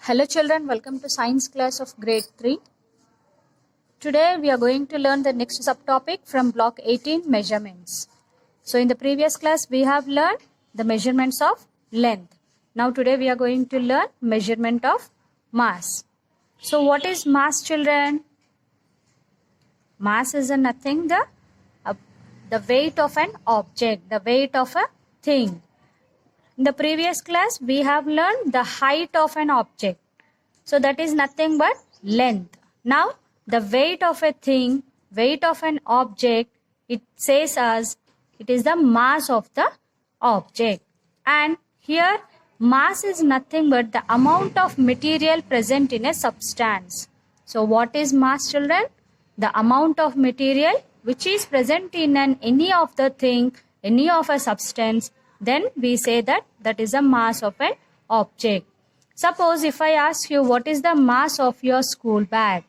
Hello children, welcome to science class of grade 3. Today we are going to learn the next subtopic from block 18, measurements. So in the previous class we have learned the measurements of length. Now today we are going to learn measurement of mass. So what is mass, children? Mass is nothing the weight of an object, the weight of a thing. In the previous class, we have learned the height of an object. So that is nothing but length. Now, the weight of a thing, weight of an object, it says as it is the mass of the object. And here, mass is nothing but the amount of material present in a substance. So what is mass, children? The amount of material which is present in any of the thing, any of a substance, then we say that is a mass of an object. Suppose if I ask you what is the mass of your school bag?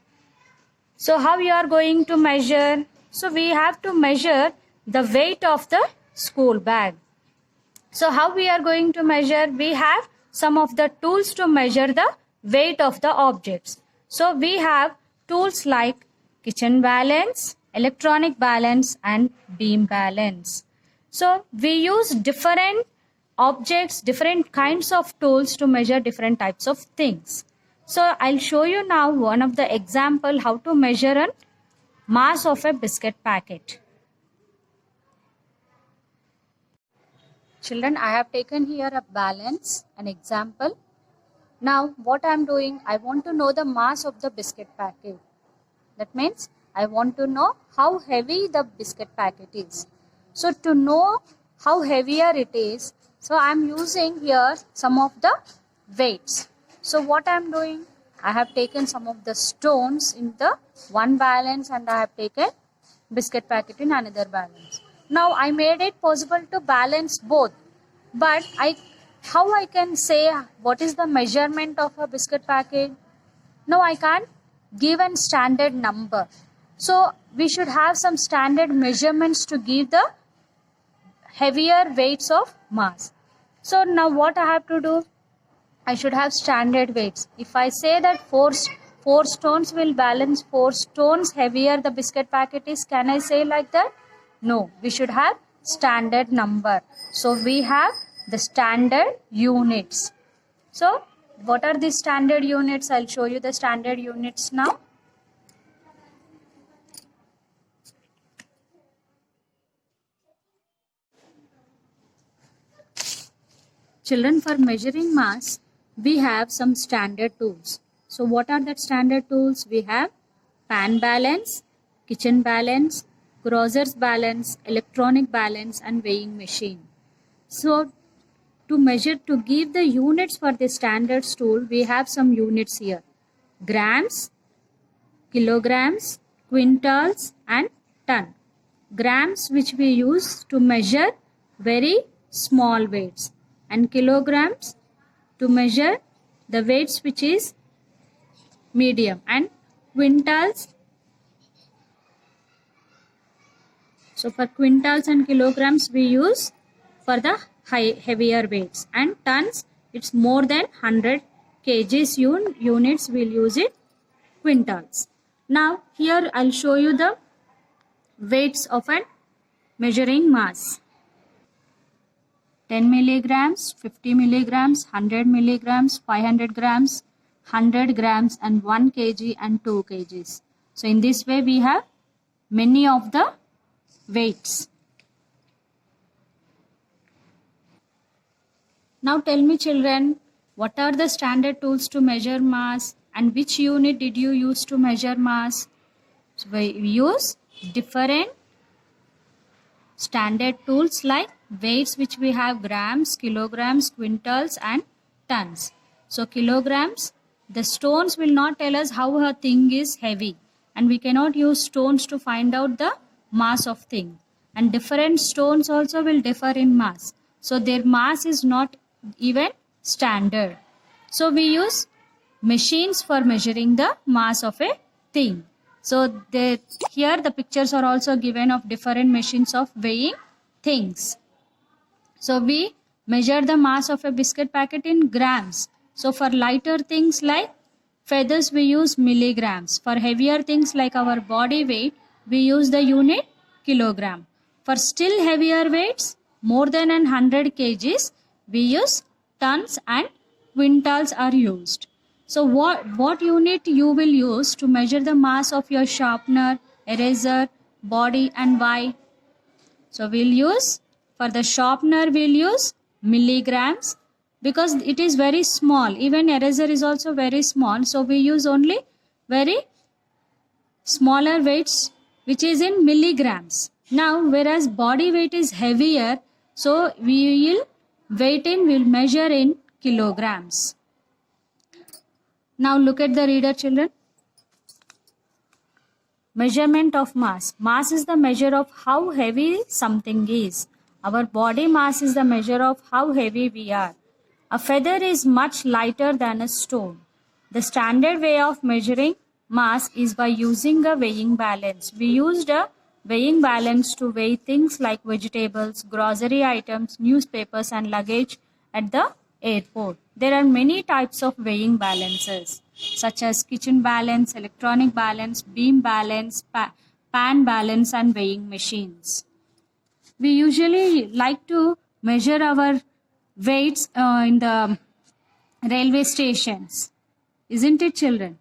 So how you are going to measure? So we have to measure the weight of the school bag. So how we are going to measure? We have some of the tools to measure the weight of the objects. So we have tools like kitchen balance, electronic balance and beam balance. So we use different objects, different kinds of tools to measure different types of things. So I'll show you now one of the example how to measure a mass of a biscuit packet. Children, I have taken here a balance, an example. Now what I am doing, I want to know the mass of the biscuit packet. That means I want to know how heavy the biscuit packet is. So to know how heavier it is, so I am using here some of the weights. So what I am doing, I have taken some of the stones in the one balance and I have taken biscuit packet in another balance. Now I made it possible to balance both. But how I can say what is the measurement of a biscuit packet? No, I can't give a standard number. So we should have some standard measurements to give the heavier weights of mass. So now what I have to do? I should have standard weights. If I say that four stones will balance 4 stones heavier the biscuit packet is, can I say like that? No, we should have standard number. So we have the standard units. So what are the standard units? I'll show you the standard units now. Children, for measuring mass, we have some standard tools. So what are the standard tools? We have pan balance, kitchen balance, grocer's balance, electronic balance and weighing machine. So to measure, to give the units for the standards tool, we have some units here. Grams, kilograms, quintals and ton. Grams which we use to measure very small weights. And kilograms to measure the weights which is medium, and quintals. So for quintals and kilograms we use for the heavier weights, and tons it's more than 100 kgs units we'll use it quintals. Now here I'll show you the weights of a measuring mass. 10 milligrams, 50 milligrams, 100 milligrams, 500 grams, 100 grams and 1 kg and 2 kgs. So in this way we have many of the weights. Now tell me, children, what are the standard tools to measure mass and which unit did you use to measure mass? So we use different standard tools like weights which we have grams, kilograms, quintals and tons. So kilograms, the stones will not tell us how a thing is heavy, and we cannot use stones to find out the mass of thing. And different stones also will differ in mass. So their mass is not even standard. So we use machines for measuring the mass of a thing. So here the pictures are also given of different machines of weighing things. So we measure the mass of a biscuit packet in grams. So for lighter things like feathers, we use milligrams. For heavier things like our body weight, we use the unit kilogram. For still heavier weights, more than 100 kgs, we use tons and quintals are used. So what unit you will use to measure the mass of your sharpener, eraser, body, and why? So we'll use, for the sharpener we'll use milligrams because it is very small. Even eraser is also very small. So we use only very smaller weights which is in milligrams. Now whereas body weight is heavier, so we'll measure in kilograms. Now look at the reader, children. Measurement of mass. Mass is the measure of how heavy something is. Our body mass is the measure of how heavy we are. A feather is much lighter than a stone. The standard way of measuring mass is by using a weighing balance. We used a weighing balance to weigh things like vegetables, grocery items, newspapers, and luggage at the airport. There are many types of weighing balances, such as kitchen balance, electronic balance, beam balance, pan balance, and weighing machines. We usually like to measure our weights in the railway stations, isn't it, children?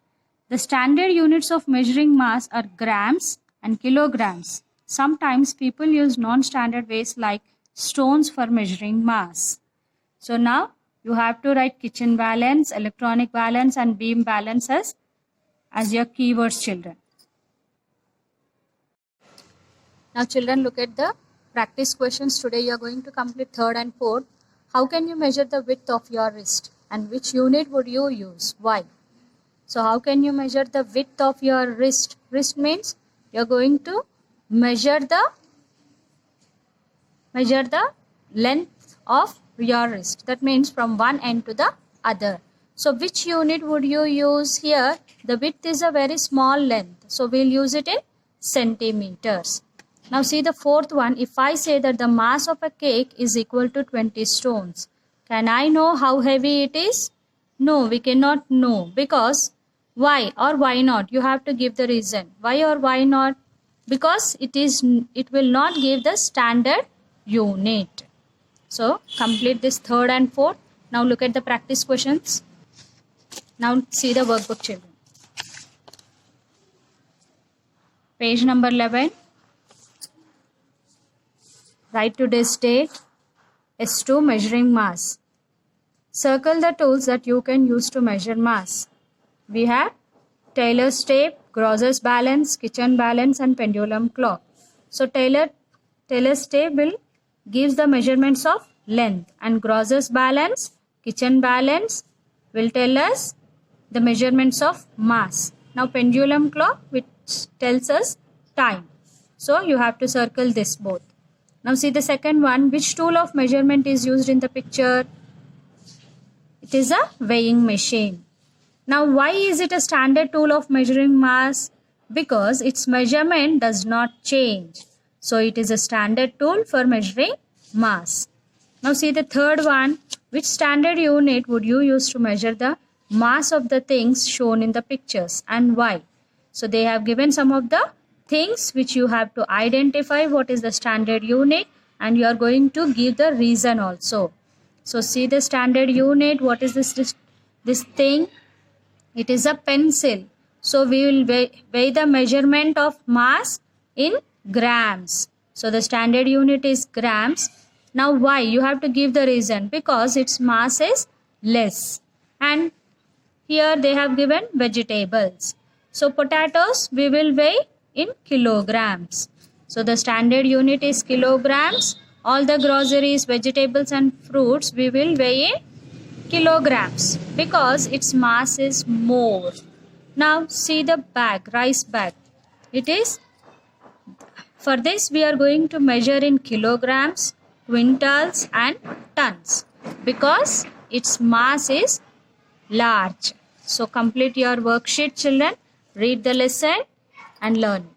The standard units of measuring mass are grams and kilograms. Sometimes people use non-standard ways like stones for measuring mass. So now you have to write kitchen balance, electronic balance, and beam balance as your keywords, children. Now children, look at the practice questions. Today you are going to complete third and fourth. How can you measure the width of your wrist? And which unit would you use? Why? So how can you measure the width of your wrist? Wrist means you are going to measure the length of your wrist. That means from one end to the other. So which unit would you use here? The width is a very small length. So we'll use it in centimeters. Now see the fourth one. If I say that the mass of a cake is equal to 20 stones, can I know how heavy it is? No, we cannot know. Because why or why not? You have to give the reason. Why or why not? Because it will not give the standard unit. So complete this third and fourth. Now look at the practice questions. Now see the workbook, children. Page number 11. Write today's date. S2, measuring mass. Circle the tools that you can use to measure mass. We have tailor's tape, grocer's balance, kitchen balance, and pendulum clock. So tailor's tape gives the measurements of length, and grocer's balance, kitchen balance will tell us the measurements of mass. Now pendulum clock, which tells us time. So you have to circle this both. Now see the second one. Which tool of measurement is used in the picture? It is a weighing machine. Now why is it a standard tool of measuring mass? Because its measurement does not change. So it is a standard tool for measuring mass. Now see the third one. Which standard unit would you use to measure the mass of the things shown in the pictures, and why? So they have given some of the things which you have to identify what is the standard unit, and you are going to give the reason also. So see the standard unit. What is this thing? It is a pencil. So we will weigh the measurement of mass in grams. So the standard unit is grams. Now why? You have to give the reason. Because its mass is less. And here they have given vegetables. So potatoes we will weigh in kilograms. So the standard unit is kilograms. All the groceries, vegetables and fruits we will weigh in kilograms because its mass is more. Now see the bag, rice bag. It is, for this we are going to measure in kilograms, quintals and tons because its mass is large. So complete your worksheet, children. Read the lesson and learn.